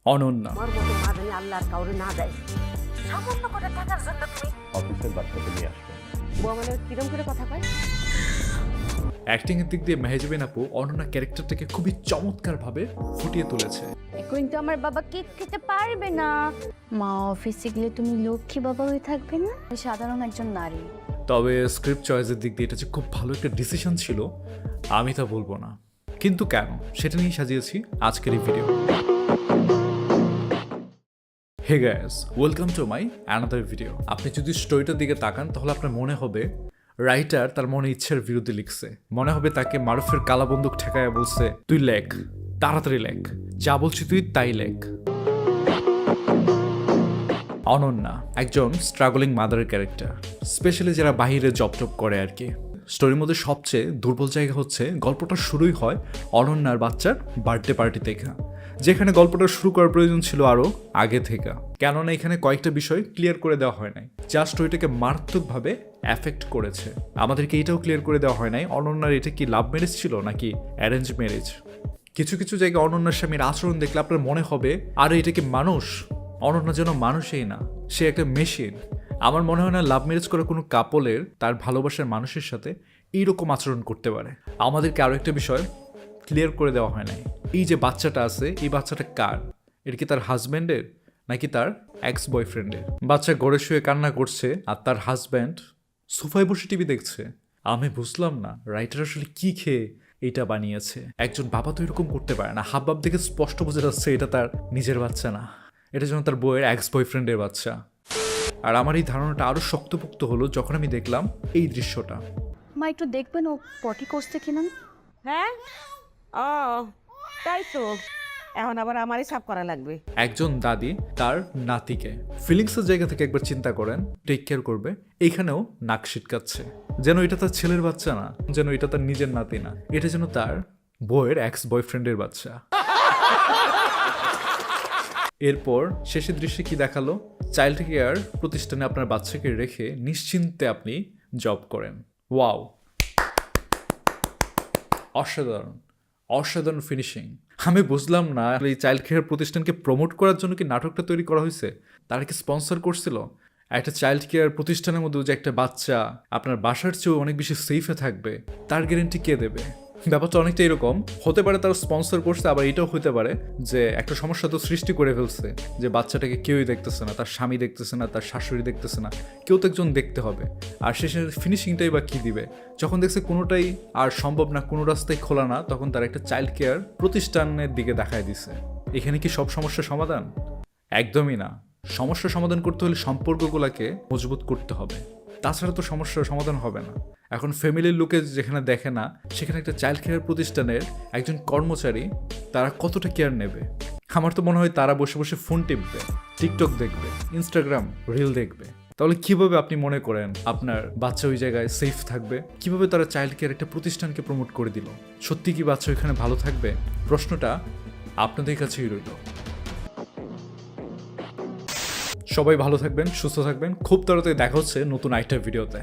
অনন্যা। আমার মতো মা জানি আল্লাহর কাউরে না দেয়। সামান্য করে টাকার জন্য তুমি অফিসের বাচ্চাকে নিয়ে আসবেন। বুয়া মানে কিরম করে কথা কয়? অ্যাক্টিং এর দিক দিয়ে মেহেজাবিন আপু অনন্যা ক্যারেক্টারটাকে খুবই চমৎকারভাবে ফুটিয়ে তুলেছে। কিন্তু আমার বাবা কেক খেতে পারবে না। মা অফিসে গেলে তুমি লক্ষ্মী বাবা হয়ে থাকবে না? আমি সাধারণ একজন নারী। তবে স্ক্রিপ্ট চয়েসের দিক দিয়ে এটা যে খুব ভালো একটা ডিসিশন ছিল আমি তা বলবো না, কিন্তু কেন সেটা নিয়ে সাজিয়েছি আজকের এই video. Hey guys, welcome to my another video. আপনি যদি স্টোরিটার দিকে তাকান তাহলে আপনার মনে হবে রাইটার তার মনে ইচ্ছার বিরুদ্ধে লিখছে। মনে হবে তাকে মারুফের কালা বন্দুক ঠেকায় বলছে তুই লেখ, তাড়াতাড়ি লেখ, যা বলছি তুই তাই লেখ। অনন্যা একজন স্ট্রাগলিং মাদারের ক্যারেক্টার, স্পেশালি যারা বাহিরে জব টপ করে আর কি। স্টোরির মধ্যে সবচেয়ে দুর্বল জায়গা হচ্ছে গল্পটা শুরুই হয় অনন্যার বাচ্চার বার্থডে পার্টি থেকে, যেখানে গল্পটা শুরু করার প্রয়োজন ছিল আরও আগে থেকে। কেননা এখানে কয়েকটা বিষয় ক্লিয়ার করে দেওয়া হয় নাই, যা স্টোরিটাকে মারাত্মকভাবে অ্যাফেক্ট করেছে। আমাদেরকে এটাও ক্লিয়ার করে দেওয়া হয় নাই অনন্যার এটা কি লাভ ম্যারেজ ছিল নাকি অ্যারেঞ্জ ম্যারেজ। কিছু কিছু জায়গায় অনন্যার স্বামীর আচরণ দেখলে আপনার মনে হবে আরে এটা কি মানুষ? অনন্যা যেন মানুষই না, সে একটা মেশিন। আমার মনে হয় না লাভ ম্যারেজ করা কোনো কাপলের তার ভালোবাসার মানুষের সাথে এইরকম আচরণ করতে পারে। আমাদেরকে আরও একটা বিষয় ক্লিয়ার করে দেওয়া হয় নাই, এই যে বাচ্চাটা আছে এই বাচ্চাটা কার? এটা কি তার হাজব্যান্ডের নাকি তার এক্স বয়ফ্রেন্ডের? বাচ্চা ঘরে শুয়ে কান্না করছে আর তার হাজব্যান্ড সোফায় বসে টিভি দেখছে। আমি বুঝলাম না রাইটার আসলে কি খেয়ে এটা বানিয়েছে। একজন বাবা তো এরকম করতে পারে না। হাবভাব দেখে স্পষ্ট বোঝা যাচ্ছে এটা তার নিজের বাচ্চা না, এটা যেন তার বইয়ের এক্স বয়ফ্রেন্ডের বাচ্চা। আর আমার এই ধারণাটা আরো শক্তপোক্ত হলো যখন আমি দেখলাম এই দৃশ্যটা। মা একটু দেখবেন ও পটি করছে কিনা। হ্যাঁ, ও তাই তো, এখন আবার আমারই সাফ করা লাগবে। একজন দাদি তার নাতিকে ফিলিংসের জায়গা থেকে একবার চিন্তা করেন, টেক কেয়ার করবে, এইখানেও নাক ছিটকাচ্ছে যেন এটা তার ছেলের বাচ্চা না, যেন এটা তার নিজের নাতি না, এটা যেন তার বইয়ের এক্স বয়ফ্রেন্ডের বাচ্চা। এরপর শেষের দৃশ্যে কি দেখালো? চাইল্ড কেয়ার প্রতিষ্ঠানে আপনার বাচ্চাকে রেখে নিশ্চিন্তে আপনি জব করেন। ওয়াও, অসাধারণ, অসাধারণ ফিনিশিং। আমি বুঝলাম না এই চাইল্ড কেয়ার প্রতিষ্ঠানকে প্রমোট করার জন্য কি নাটকটা তৈরি করা হয়েছে? তারা কি স্পন্সর করছিল? একটা চাইল্ড কেয়ার প্রতিষ্ঠানের মধ্যে যে একটা বাচ্চা আপনার বাসার চেয়েও অনেক বেশি সেফে থাকবে তার গ্যারেন্টি কে দেবে? ব্যাপারটা অনেকটা এরকম হতে পারে, তারা স্পন্সর করছে, আবার এটাও হতে পারে যে একটা সমস্যা তো সৃষ্টি করে ফেলছে যে বাচ্চাটাকে কেউই দেখতেছে না, তার স্বামী দেখতেছে না, তার শাশুড়ি দেখতেছে না, কেউ তো একজন দেখতে হবে। আর শেষের ফিনিশিংটাই বা কী দিবে? যখন দেখছে কোনোটাই আর সম্ভব না, কোনো রাস্তায় খোলা না, তখন তার একটা চাইল্ড কেয়ার প্রতিষ্ঠানের দিকে দেখায় দিছে। এখানে কি সব সমস্যার সমাধান? একদমই না। সমস্যার সমাধান করতে হলে সম্পর্কগুলোকে মজবুত করতে হবে, তাছাড়া তো সমস্যার সমাধান হবে না। এখন ফ্যামিলির লোকে যেখানে দেখে না, সেখানে একটা চাইল্ড কেয়ার প্রতিষ্ঠানের একজন কর্মচারী তারা কতটা কেয়ার নেবে? আমার তো মনে হয় তারা বসে বসে ফোন টিপবে, টিকটক দেখবে, ইনস্টাগ্রাম রিল দেখবে। তাহলে কিভাবে আপনি মনে করেন আপনার বাচ্চা ওই জায়গায় সেফ থাকবে? কিভাবে তারা চাইল্ড কেয়ার একটা প্রতিষ্ঠানকে প্রমোট করে দিল? সত্যি কি বাচ্চা ওইখানে ভালো থাকবে? প্রশ্নটা আপনাদের কাছেই রইল। সবাই ভালো থাকবেন, সুস্থ থাকবেন। খুব তাড়াতাড়ি দেখা হচ্ছে নতুন আরেকটা ভিডিওতে।